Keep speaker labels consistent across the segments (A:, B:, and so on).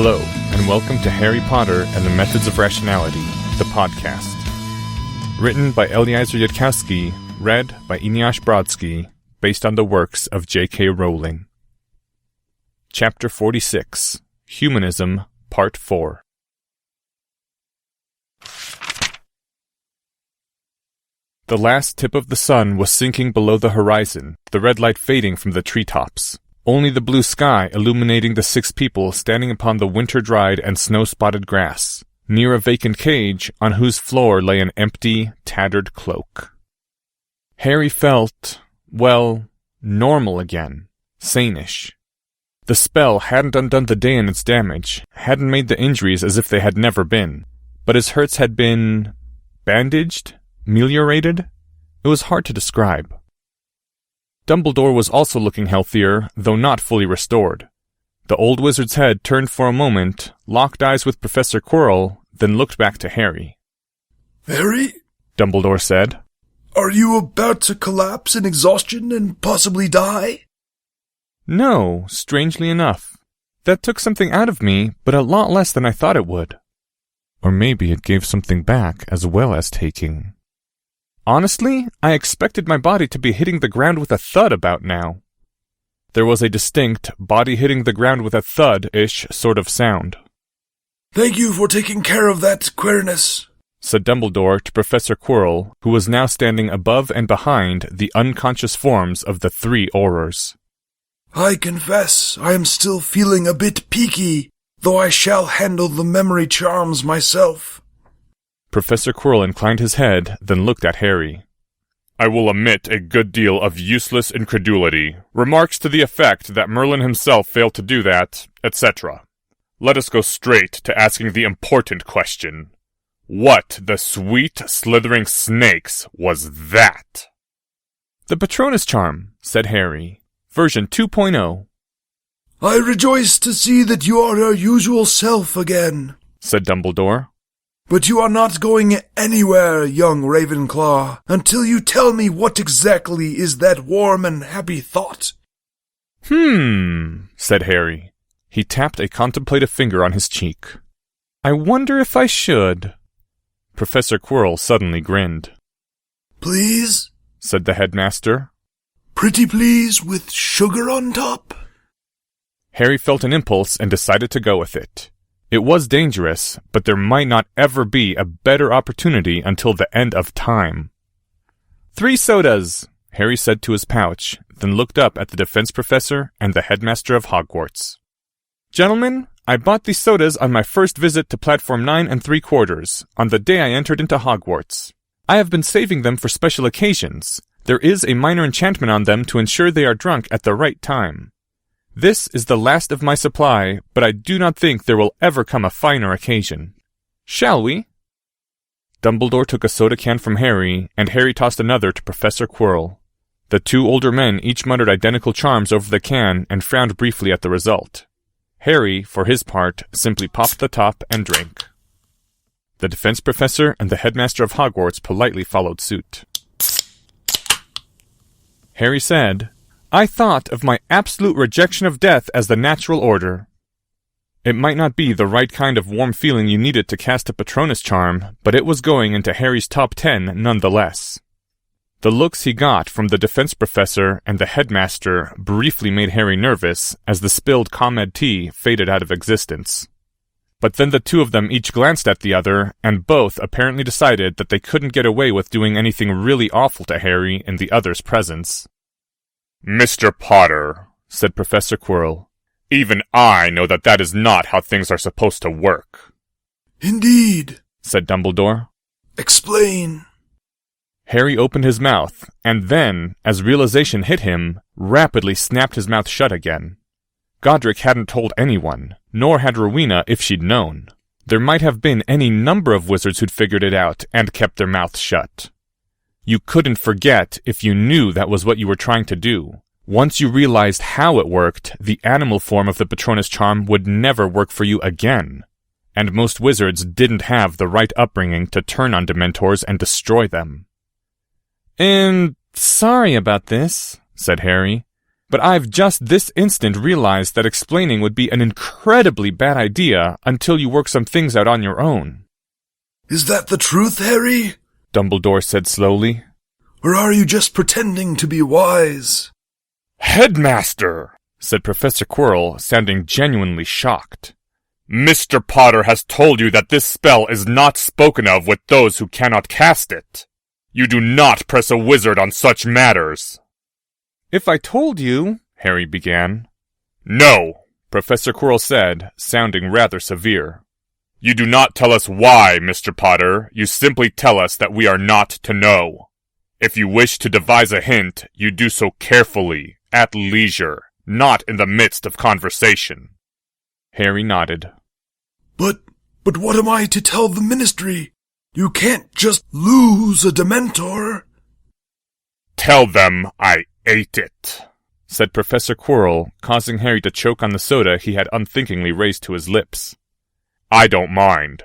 A: Hello, and welcome to Harry Potter and the Methods of Rationality, the podcast. Written by Eliezer Yudkowsky, read by Eneasz Brodsky, based on the works of J.K. Rowling. Chapter 46, Humanism, Part 4. The last tip of the sun was sinking below the horizon, the red light fading from the treetops. Only the blue sky illuminating the 6 people standing upon the winter-dried and snow-spotted grass, near a vacant cage on whose floor lay an empty, tattered cloak. Harry felt, well, normal again, sane-ish. The spell hadn't undone the day and its damage, hadn't made the injuries as if they had never been, but his hurts had been bandaged, ameliorated. It was hard to describe. Dumbledore was also looking healthier, though not fully restored. The old wizard's head turned for a moment, locked eyes with Professor Quirrell, then looked back to Harry.
B: "Harry?"
A: Dumbledore said.
B: "Are you about to collapse in exhaustion and possibly die?"
A: No, strangely enough. That took something out of me, but a lot less than I thought it would. Or maybe it gave something back as well as taking. Honestly, I expected my body to be hitting the ground with a thud about now. There was a distinct body hitting the ground with a thud-ish sort of sound.
B: "Thank you for taking care of that, Quirness,"
A: said Dumbledore to Professor Quirrell, who was now standing above and behind the unconscious forms of the 3 Aurors.
B: "I confess I am still feeling a bit peaky, though I shall handle the memory charms myself."
A: Professor Quirrell inclined his head, then looked at Harry. "I will omit a good deal of useless incredulity, remarks to the effect that Merlin himself failed to do that, etc. Let us go straight to asking the important question. What the sweet slithering snakes was that?" "The Patronus charm," said Harry. Version 2.0.
B: "I rejoice to see that you are your usual self again,"
A: said Dumbledore.
B: "But you are not going anywhere, young Ravenclaw, until you tell me what exactly is that warm and happy thought."
A: Said Harry. He tapped a contemplative finger on his cheek. "I wonder if I should." Professor Quirrell suddenly grinned.
B: "Please?"
A: said the headmaster.
B: "Pretty please with sugar on top?"
A: Harry felt an impulse and decided to go with it. It was dangerous, but there might not ever be a better opportunity until the end of time. 3 sodas, Harry said to his pouch, then looked up at the defense professor and the headmaster of Hogwarts. "Gentlemen, I bought these sodas on my first visit to Platform 9 3/4, on the day I entered into Hogwarts. I have been saving them for special occasions. There is a minor enchantment on them to ensure they are drunk at the right time. This is the last of my supply, but I do not think there will ever come a finer occasion. Shall we?" Dumbledore took a soda can from Harry, and Harry tossed another to Professor Quirrell. The 2 older men each muttered identical charms over the can and frowned briefly at the result. Harry, for his part, simply popped the top and drank. The defense professor and the headmaster of Hogwarts politely followed suit. Harry said, "I thought of my absolute rejection of death as the natural order." It might not be the right kind of warm feeling you needed to cast a Patronus charm, but it was going into Harry's top 10 nonetheless. The looks he got from the defense professor and the headmaster briefly made Harry nervous as the spilled ComEd tea faded out of existence. But then the 2 of them each glanced at the other, and both apparently decided that they couldn't get away with doing anything really awful to Harry in the other's presence. "Mr. Potter," said Professor Quirrell, "even I know that is not how things are supposed to work."
B: "Indeed,"
A: said Dumbledore.
B: "Explain."
A: Harry opened his mouth, and then, as realization hit him, rapidly snapped his mouth shut again. Godric hadn't told anyone, nor had Rowena if she'd known. There might have been any number of wizards who'd figured it out and kept their mouths shut. You couldn't forget if you knew that was what you were trying to do. Once you realized how it worked, the animal form of the Patronus charm would never work for you again. And most wizards didn't have the right upbringing to turn on Dementors and destroy them. "Sorry about this," said Harry. But I've just this instant realized that explaining would be an incredibly bad idea until you work some things out on your own.
B: Is that the truth, Harry?
A: Dumbledore said slowly.
B: Or are you just pretending to be wise?
A: Headmaster, said Professor Quirrell, sounding genuinely shocked. Mr. Potter has told you that this spell is not spoken of with those who cannot cast it. You do not press a wizard on such matters. If I told you, Harry began. No, Professor Quirrell said, sounding rather severe. You do not tell us why, Mr. Potter. You simply tell us that we are not to know. If you wish to devise a hint, you do so carefully, at leisure, not in the midst of conversation. Harry nodded.
B: But what am I to tell the Ministry? You can't just lose a Dementor.
A: Tell them I ate it, said Professor Quirrell, causing Harry to choke on the soda he had unthinkingly raised to his lips. I don't mind.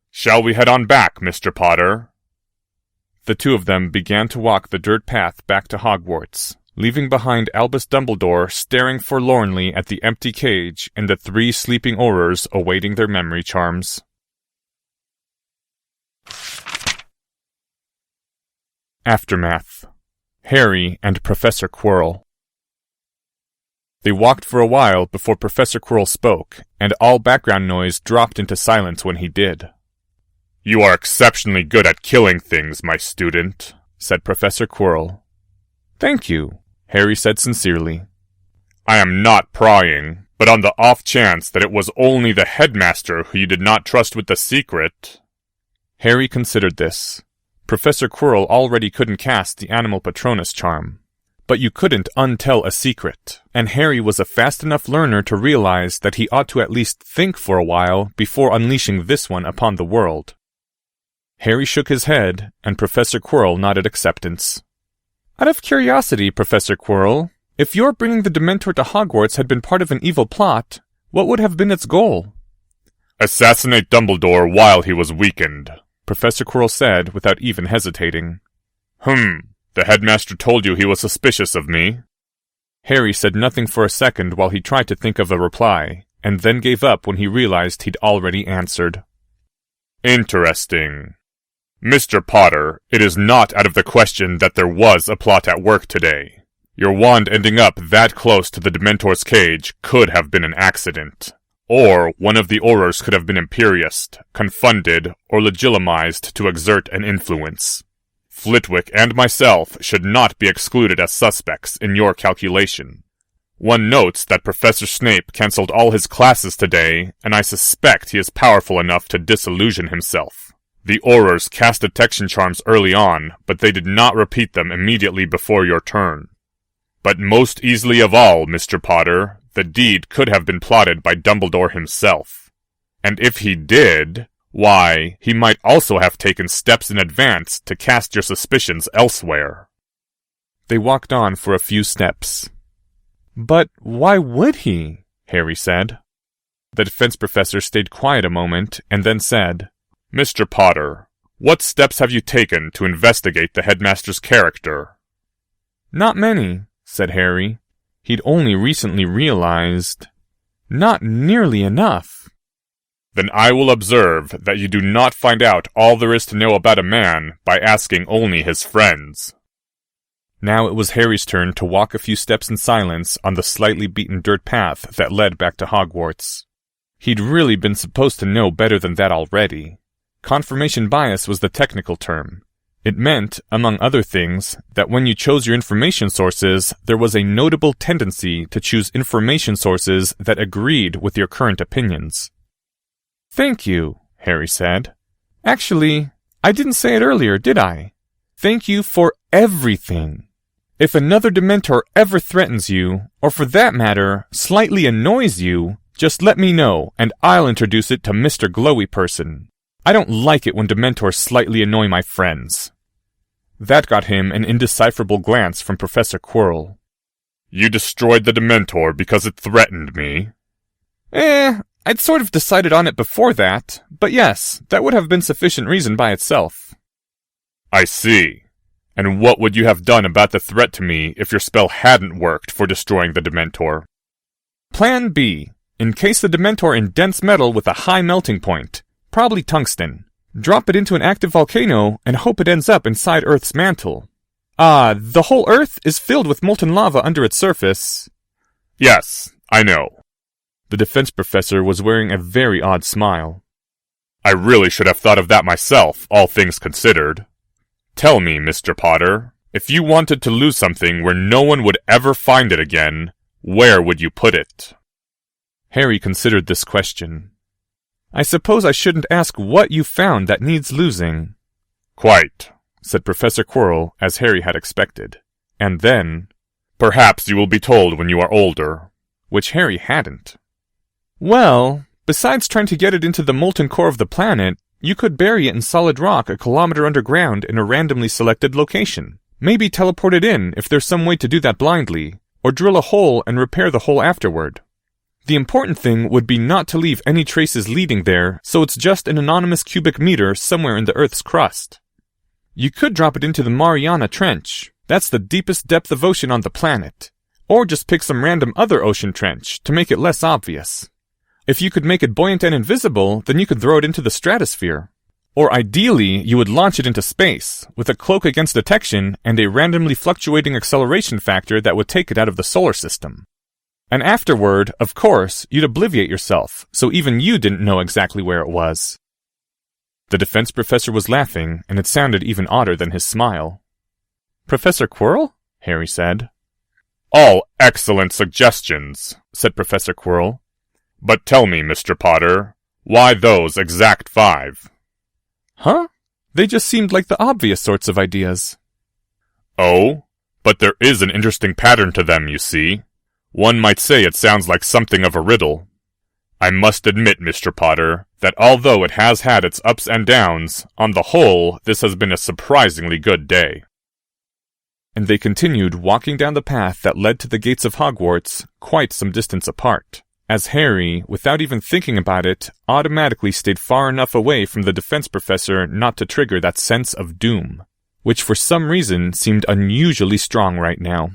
A: Shall we head on back, Mr. Potter? The two of them began to walk the dirt path back to Hogwarts, leaving behind Albus Dumbledore staring forlornly at the empty cage and the 3 sleeping Aurors awaiting their memory charms. Aftermath. Harry and Professor Quirrell. They walked for a while before Professor Quirrell spoke, and all background noise dropped into silence when he did. You are exceptionally good at killing things, my student, said Professor Quirrell. Thank you, Harry said sincerely. I am not prying, but on the off chance that it was only the headmaster who you did not trust with the secret... Harry considered this. Professor Quirrell already couldn't cast the animal patronus charm. But you couldn't untell a secret, and Harry was a fast enough learner to realize that he ought to at least think for a while before unleashing this one upon the world. Harry shook his head, and Professor Quirrell nodded acceptance. Out of curiosity, Professor Quirrell, if your bringing the Dementor to Hogwarts had been part of an evil plot, what would have been its goal? Assassinate Dumbledore while he was weakened, Professor Quirrell said without even hesitating. The headmaster told you he was suspicious of me? Harry said nothing for a second while he tried to think of a reply, and then gave up when he realized he'd already answered. Interesting. Mr. Potter, it is not out of the question that there was a plot at work today. Your wand ending up that close to the Dementor's cage could have been an accident. Or one of the Aurors could have been imperious, confunded, or legitimized to exert an influence. Flitwick and myself should not be excluded as suspects in your calculation. One notes that Professor Snape cancelled all his classes today, and I suspect he is powerful enough to disillusion himself. The Aurors cast detection charms early on, but they did not repeat them immediately before your turn. But most easily of all, Mr. Potter, the deed could have been plotted by Dumbledore himself. And if he did, why, he might also have taken steps in advance to cast your suspicions elsewhere. They walked on for a few steps. But why would he? Harry said. The defense professor stayed quiet a moment and then said, Mr. Potter, what steps have you taken to investigate the headmaster's character? Not many, said Harry. He'd only recently realized... Not nearly enough. Then I will observe that you do not find out all there is to know about a man by asking only his friends. Now it was Harry's turn to walk a few steps in silence on the slightly beaten dirt path that led back to Hogwarts. He'd really been supposed to know better than that already. Confirmation bias was the technical term. It meant, among other things, that when you chose your information sources, there was a notable tendency to choose information sources that agreed with your current opinions. Thank you, Harry said. Actually, I didn't say it earlier, did I? Thank you for everything. If another Dementor ever threatens you, or for that matter, slightly annoys you, just let me know, and I'll introduce it to Mr. Glowy Person. I don't like it when Dementors slightly annoy my friends. That got him an indecipherable glance from Professor Quirrell. You destroyed the Dementor because it threatened me? I'd sort of decided on it before that, but yes, that would have been sufficient reason by itself. I see. And what would you have done about the threat to me if your spell hadn't worked for destroying the Dementor? Plan B. Encase the Dementor in dense metal with a high melting point, probably tungsten. Drop it into an active volcano and hope it ends up inside Earth's mantle. The whole Earth is filled with molten lava under its surface. Yes, I know. The defense professor was wearing a very odd smile. I really should have thought of that myself, all things considered. Tell me, Mr. Potter, if you wanted to lose something where no one would ever find it again, where would you put it? Harry considered this question. I suppose I shouldn't ask what you found that needs losing. Quite, said Professor Quirrell, as Harry had expected. And then, perhaps you will be told when you are older, which Harry hadn't. Well, besides trying to get it into the molten core of the planet, you could bury it in solid rock a kilometer underground in a randomly selected location. Maybe teleport it in if there's some way to do that blindly, or drill a hole and repair the hole afterward. The important thing would be not to leave any traces leading there, so it's just an anonymous cubic meter somewhere in the Earth's crust. You could drop it into the Mariana Trench. That's the deepest depth of ocean on the planet. Or just pick some random other ocean trench to make it less obvious. If you could make it buoyant and invisible, then you could throw it into the stratosphere. Or ideally, you would launch it into space, with a cloak against detection and a randomly fluctuating acceleration factor that would take it out of the solar system. And afterward, of course, you'd obliviate yourself, so even you didn't know exactly where it was. The defense professor was laughing, and it sounded even odder than his smile. Professor Quirrell? Harry said. All excellent suggestions, said Professor Quirrell. But tell me, Mr. Potter, why those exact 5? Huh? They just seemed like the obvious sorts of ideas. Oh, but there is an interesting pattern to them, you see. One might say it sounds like something of a riddle. I must admit, Mr. Potter, that although it has had its ups and downs, on the whole, this has been a surprisingly good day. And they continued walking down the path that led to the gates of Hogwarts, quite some distance apart, as Harry, without even thinking about it, automatically stayed far enough away from the defense professor not to trigger that sense of doom, which for some reason seemed unusually strong right now.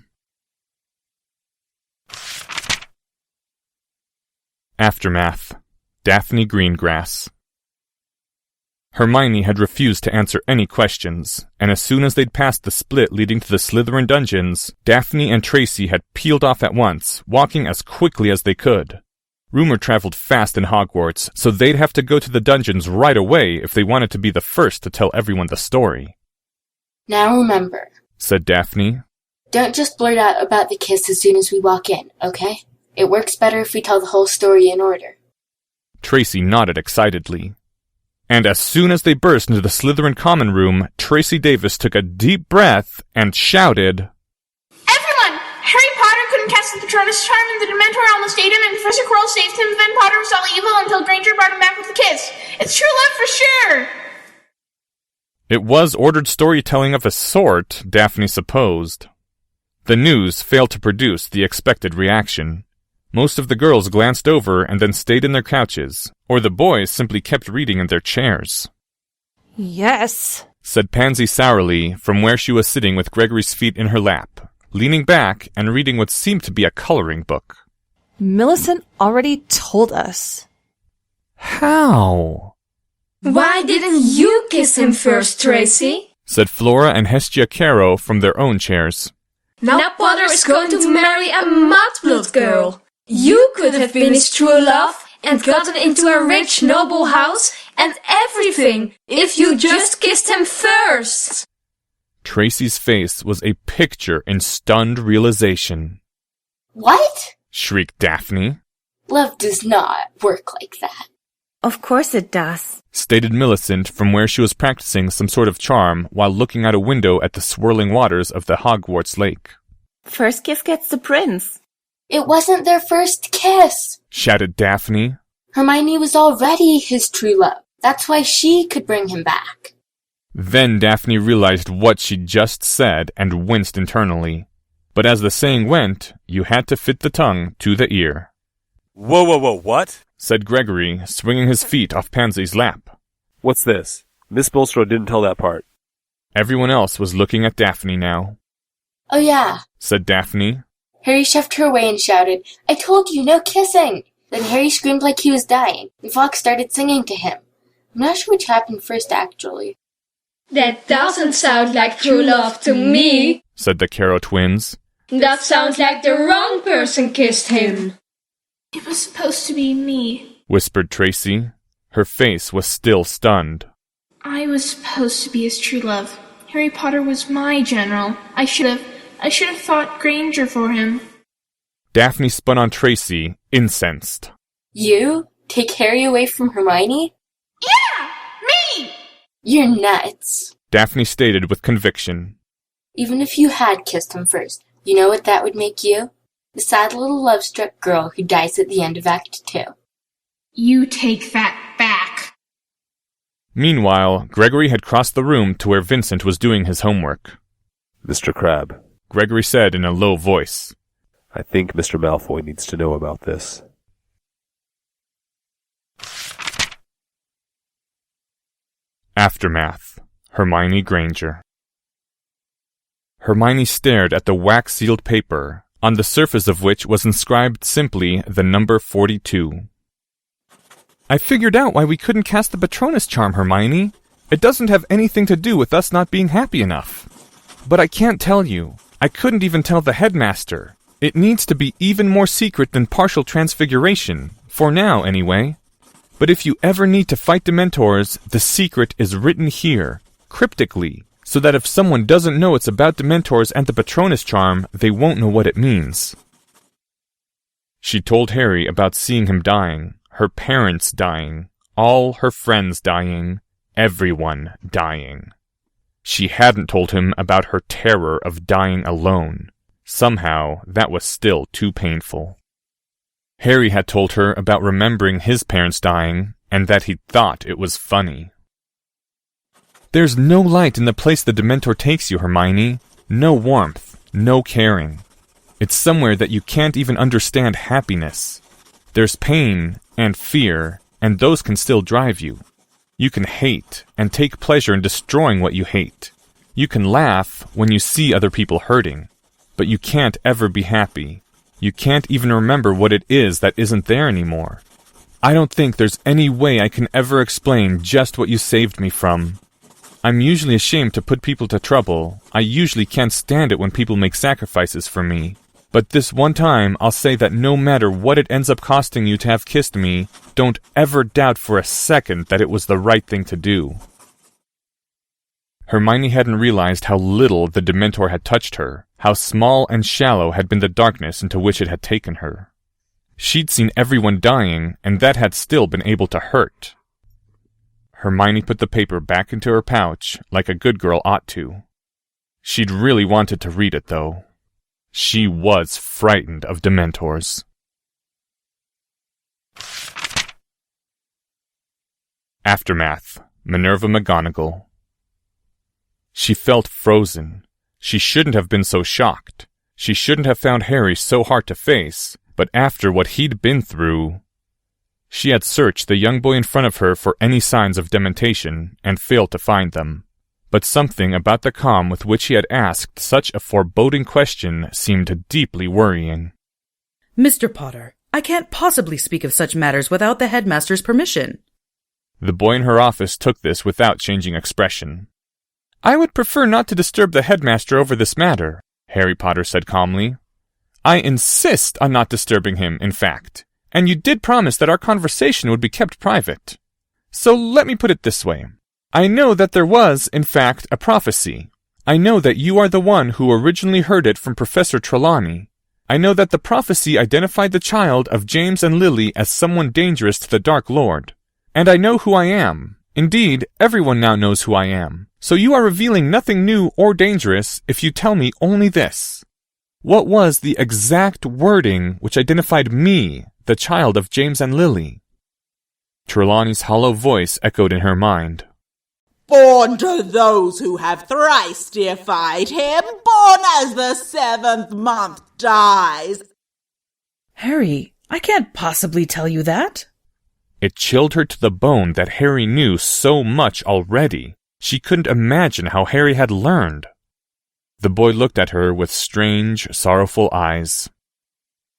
A: Aftermath. Daphne Greengrass. Hermione had refused to answer any questions, and as soon as they'd passed the split leading to the Slytherin dungeons, Daphne and Tracy had peeled off at once, walking as quickly as they could. Rumor traveled fast in Hogwarts, so they'd have to go to the dungeons right away if they wanted to be the first to tell everyone the story.
C: Now remember,
A: said Daphne,
C: don't just blurt out about the kiss as soon as we walk in, okay? It works better if we tell the whole story in order.
A: Tracy nodded excitedly. And as soon as they burst into the Slytherin common room, Tracy Davis took a deep breath and shouted,
D: Everyone! Harry Potter couldn't cast the Patronus charm and the Dementor almost ate him and Professor Quirrell saved him, then Potter was all evil until Granger brought him back with a kiss. It's true love for sure!
A: It was ordered storytelling of a sort, Daphne supposed. The news failed to produce the expected reaction. Most of the girls glanced over and then stayed in their couches, or the boys simply kept reading in their chairs.
E: Yes,
A: said Pansy sourly from where she was sitting with Gregory's feet in her lap, leaning back and reading what seemed to be a coloring book.
E: Millicent already told us.
A: How?
F: Why didn't you kiss him first, Tracy?
A: said Flora and Hestia Caro from their own chairs.
F: Now Potter is going to marry a Mudblood girl. You could have been his true love and gotten into a rich, noble house and everything if you just kissed him first.
A: Tracy's face was a picture in stunned realization.
C: What?
A: Shrieked Daphne.
C: Love does not work like that.
G: Of course it does,
A: stated Millicent from where she was practicing some sort of charm while looking out a window at the swirling waters of the Hogwarts lake.
G: First kiss gets the prince.
C: It wasn't their first kiss,
A: shouted Daphne.
C: Hermione was already his true love. That's why she could bring him back.
A: Then Daphne realized what she'd just said and winced internally. But as the saying went, you had to fit the tongue to the ear.
H: Whoa, what?
A: said Gregory, swinging his feet off Pansy's lap.
H: What's this? Miss Bulstrode didn't tell that part.
A: Everyone else was looking at Daphne now.
C: Oh yeah,
A: Said Daphne.
C: Harry shoved her away and shouted, "I told you, no kissing!" Then Harry screamed like he was dying, and Fox started singing to him. I'm not sure which happened first, actually.
F: That doesn't sound like true love to me,
A: Said the Caro twins.
F: That sounds like the wrong person kissed him.
D: It was supposed to be me.
A: Whispered Tracy. Her face was still stunned.
D: I was supposed to be his true love. Harry Potter was my general. I should have fought Granger for him.
A: Daphne spun on Tracy, incensed.
C: You? Take Harry away from Hermione?
D: Yeah! Me!
C: You're nuts.
A: Daphne stated with conviction.
C: Even if you had kissed him first, you know what that would make you? The sad little love-struck girl who dies at the end of Act 2.
D: You take that back.
A: Meanwhile, Gregory had crossed the room to where Vincent was doing his homework.
I: Mr. Crabbe,
A: Gregory said in a low voice.
I: I think Mr. Malfoy needs to know about this.
A: Aftermath. Hermione Granger. Hermione stared at the wax-sealed paper, on the surface of which was inscribed simply the number 42. I figured out why we couldn't cast the Patronus charm, Hermione. It doesn't have anything to do with us not being happy enough. But I can't tell you. I couldn't even tell the headmaster. It needs to be even more secret than partial transfiguration, for now anyway. But if you ever need to fight Dementors, the secret is written here, cryptically, so that if someone doesn't know it's about Dementors and the Patronus charm, they won't know what it means. She told Harry about seeing him dying, her parents dying, all her friends dying, everyone dying. She hadn't told him about her terror of dying alone. Somehow, that was still too painful. Harry had told her about remembering his parents dying, and that he thought it was funny. There's no light in the place the Dementor takes you, Hermione. No warmth, no caring. It's somewhere that you can't even understand happiness. There's pain and fear, and those can still drive you. You can hate and take pleasure in destroying what you hate. You can laugh when you see other people hurting, but you can't ever be happy. You can't even remember what it is that isn't there anymore. I don't think there's any way I can ever explain just what you saved me from. I'm usually ashamed to put people to trouble. I usually can't stand it when people make sacrifices for me. But this one time, I'll say that no matter what it ends up costing you to have kissed me, don't ever doubt for a second that it was the right thing to do. Hermione hadn't realized how little the Dementor had touched her, how small and shallow had been the darkness into which it had taken her. She'd seen everyone dying, and that had still been able to hurt. Hermione put the paper back into her pouch, like a good girl ought to. She'd really wanted to read it, though. She was frightened of Dementors. Aftermath. Minerva McGonagall. She felt frozen. She shouldn't have been so shocked. She shouldn't have found Harry so hard to face, but after what he'd been through... She had searched the young boy in front of her for any signs of dementation, and failed to find them. But something about the calm with which he had asked such a foreboding question seemed deeply worrying.
J: Mr. Potter, I can't possibly speak of such matters without the headmaster's permission.
A: The boy in her office took this without changing expression. I would prefer not to disturb the headmaster over this matter, Harry Potter said calmly. I insist on not disturbing him, in fact, and you did promise that our conversation would be kept private. So let me put it this way. I know that there was, in fact, a prophecy. I know that you are the one who originally heard it from Professor Trelawney. I know that the prophecy identified the child of James and Lily as someone dangerous to the Dark Lord. And I know who I am. Indeed, everyone now knows who I am. So you are revealing nothing new or dangerous if you tell me only this. What was the exact wording which identified me, the child of James and Lily? Trelawney's hollow voice echoed in her mind.
K: Born to those who have thrice deified him, born as the 7th month dies.
J: Harry, I can't possibly tell you that.
A: It chilled her to the bone that Harry knew so much already. She couldn't imagine how Harry had learned. The boy looked at her with strange, sorrowful eyes.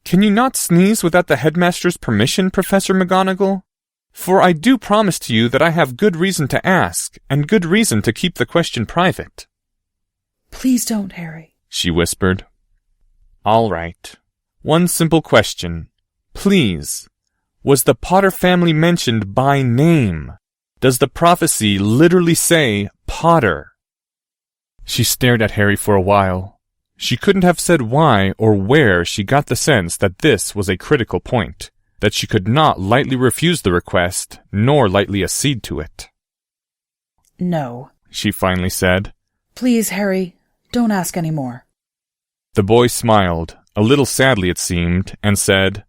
A: "Can you not sneeze without the headmaster's permission, Professor McGonagall? For I do promise to you that I have good reason to ask, and good reason to keep the question private."
J: "Please don't, Harry,"
A: she whispered. "All right. One simple question. Please, was the Potter family mentioned by name? Does the prophecy literally say Potter?" She stared at Harry for a while. She couldn't have said why or where she got the sense that this was a critical point, that she could not lightly refuse the request, nor lightly accede to it.
J: "No,"
A: she finally said.
J: "Please, Harry, don't ask any more."
A: The boy smiled, a little sadly it seemed, and said,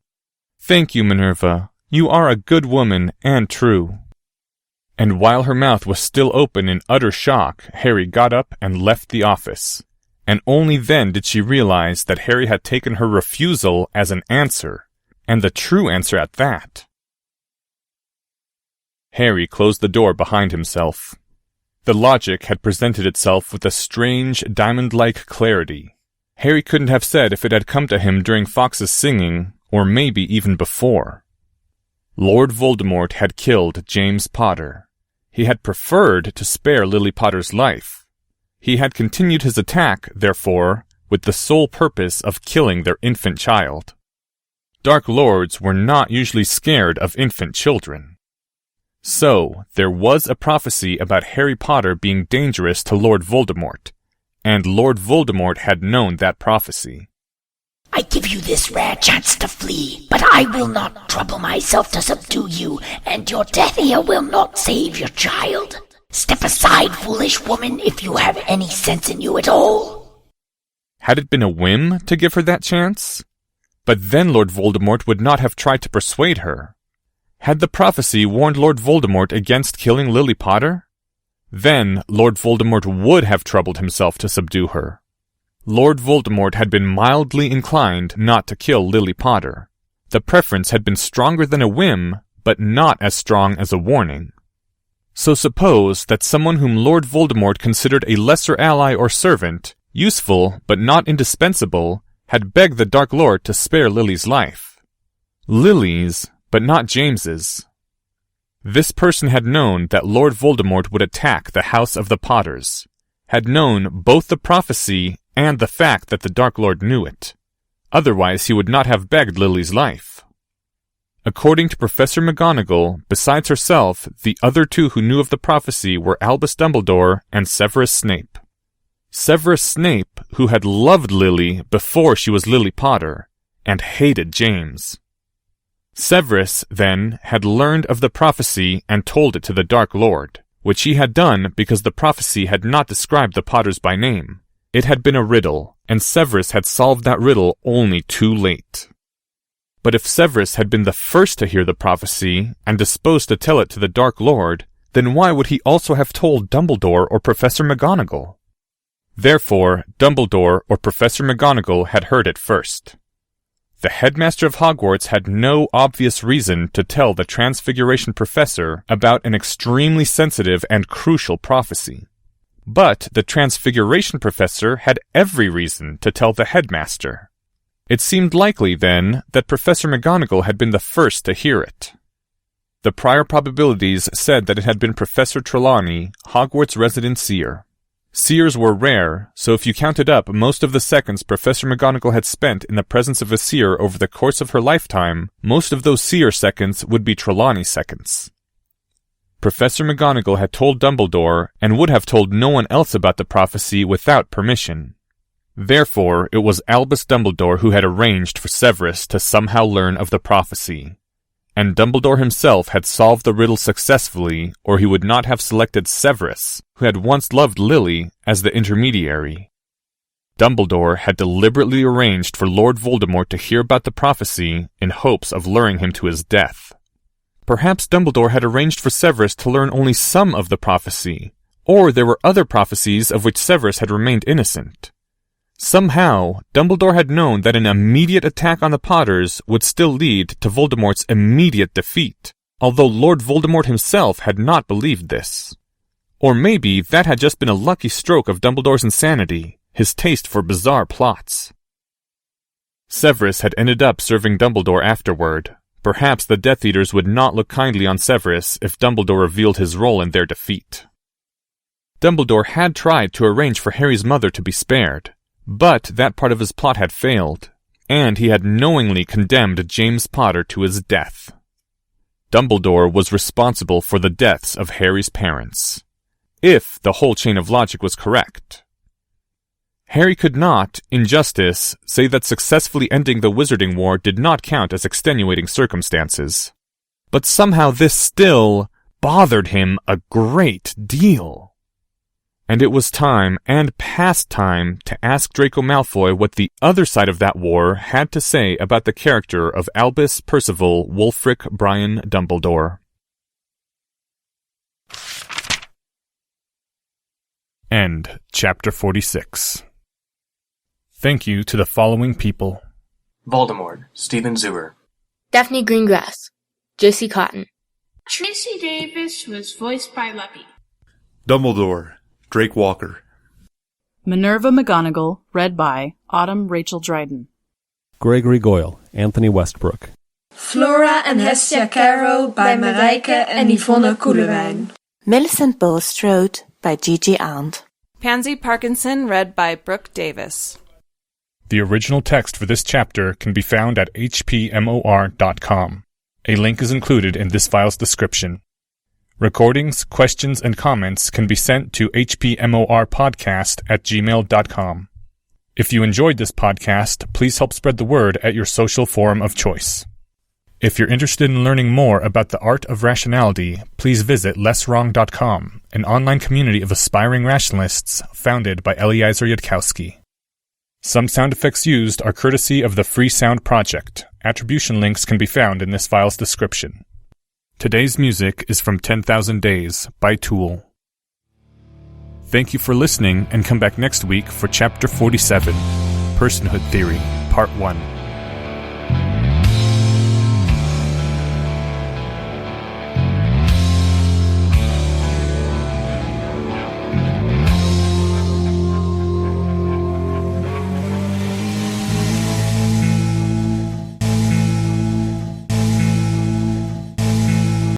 A: "Thank you, Minerva. You are a good woman and true." And while her mouth was still open in utter shock, Harry got up and left the office. And only then did she realize that Harry had taken her refusal as an answer, and the true answer at that. Harry closed the door behind himself. The logic had presented itself with a strange, diamond-like clarity. Harry couldn't have said if it had come to him during Fawkes's singing, or maybe even before. Lord Voldemort had killed James Potter. He had preferred to spare Lily Potter's life. He had continued his attack, therefore, with the sole purpose of killing their infant child. Dark Lords were not usually scared of infant children. So, there was a prophecy about Harry Potter being dangerous to Lord Voldemort, and Lord Voldemort had known that prophecy.
L: "I give you this rare chance to flee, but I will not trouble myself to subdue you, and your death here will not save your child. Step aside, foolish woman, if you have any sense in you at all."
A: Had it been a whim to give her that chance? But then Lord Voldemort would not have tried to persuade her. Had the prophecy warned Lord Voldemort against killing Lily Potter? Then Lord Voldemort would have troubled himself to subdue her. Lord Voldemort had been mildly inclined not to kill Lily Potter. The preference had been stronger than a whim, but not as strong as a warning. So suppose that someone whom Lord Voldemort considered a lesser ally or servant, useful but not indispensable, had begged the Dark Lord to spare Lily's life. Lily's, but not James's. This person had known that Lord Voldemort would attack the House of the Potters, had known both the prophecy and the fact that the Dark Lord knew it. Otherwise he would not have begged Lily's life. According to Professor McGonagall, besides herself, the other two who knew of the prophecy were Albus Dumbledore and Severus Snape. Severus Snape, who had loved Lily before she was Lily Potter, and hated James. Severus, then, had learned of the prophecy and told it to the Dark Lord, which he had done because the prophecy had not described the Potters by name. It had been a riddle, and Severus had solved that riddle only too late. But if Severus had been the first to hear the prophecy, and disposed to tell it to the Dark Lord, then why would he also have told Dumbledore or Professor McGonagall? Therefore, Dumbledore or Professor McGonagall had heard it first. The headmaster of Hogwarts had no obvious reason to tell the Transfiguration Professor about an extremely sensitive and crucial prophecy. But the Transfiguration Professor had every reason to tell the headmaster. It seemed likely, then, that Professor McGonagall had been the first to hear it. The prior probabilities said that it had been Professor Trelawney, Hogwarts' resident seer. Seers were rare, so if you counted up most of the seconds Professor McGonagall had spent in the presence of a seer over the course of her lifetime, most of those seer seconds would be Trelawney seconds. Professor McGonagall had told Dumbledore, and would have told no one else about the prophecy without permission. Therefore, it was Albus Dumbledore who had arranged for Severus to somehow learn of the prophecy. And Dumbledore himself had solved the riddle successfully, or he would not have selected Severus, who had once loved Lily, as the intermediary. Dumbledore had deliberately arranged for Lord Voldemort to hear about the prophecy in hopes of luring him to his death. Perhaps Dumbledore had arranged for Severus to learn only some of the prophecy, or there were other prophecies of which Severus had remained innocent. Somehow, Dumbledore had known that an immediate attack on the Potters would still lead to Voldemort's immediate defeat, although Lord Voldemort himself had not believed this. Or maybe that had just been a lucky stroke of Dumbledore's insanity, his taste for bizarre plots. Severus had ended up serving Dumbledore afterward. Perhaps the Death Eaters would not look kindly on Severus if Dumbledore revealed his role in their defeat. Dumbledore had tried to arrange for Harry's mother to be spared, but that part of his plot had failed, and he had knowingly condemned James Potter to his death. Dumbledore was responsible for the deaths of Harry's parents, if the whole chain of logic was correct. Harry could not, in justice, say that successfully ending the Wizarding War did not count as extenuating circumstances. But somehow this still bothered him a great deal. And it was time, and past time, to ask Draco Malfoy what the other side of that war had to say about the character of Albus Percival Wulfric Brian Dumbledore. End Chapter 46. Thank you to the following people:
M: Voldemort, Stephen Zuber.
C: Daphne Greengrass, Josie Cotton.
D: Tracy Davis was voiced by Leppy.
B: Dumbledore, Drake Walker.
J: Minerva McGonagall, read by Autumn Rachel Dryden.
I: Gregory Goyle, Anthony Westbrook.
F: Flora and Hestia Caro by Marijke en Yvonne Koelewijn.
G: Millicent Bulstrode by Gigi Arndt.
E: Pansy Parkinson, read by Brooke Davis.
A: The original text for this chapter can be found at hpmor.com. A link is included in this file's description. Recordings, questions, and comments can be sent to hpmorpodcast@gmail.com. If you enjoyed this podcast, please help spread the word at your social forum of choice. If you're interested in learning more about the art of rationality, please visit lesswrong.com, an online community of aspiring rationalists founded by Eliezer Yudkowsky. Some sound effects used are courtesy of the Free Sound Project. Attribution links can be found in this file's description. Today's music is from 10,000 Days by Tool. Thank you for listening, and come back next week for Chapter 47, Personhood Theory, Part 1.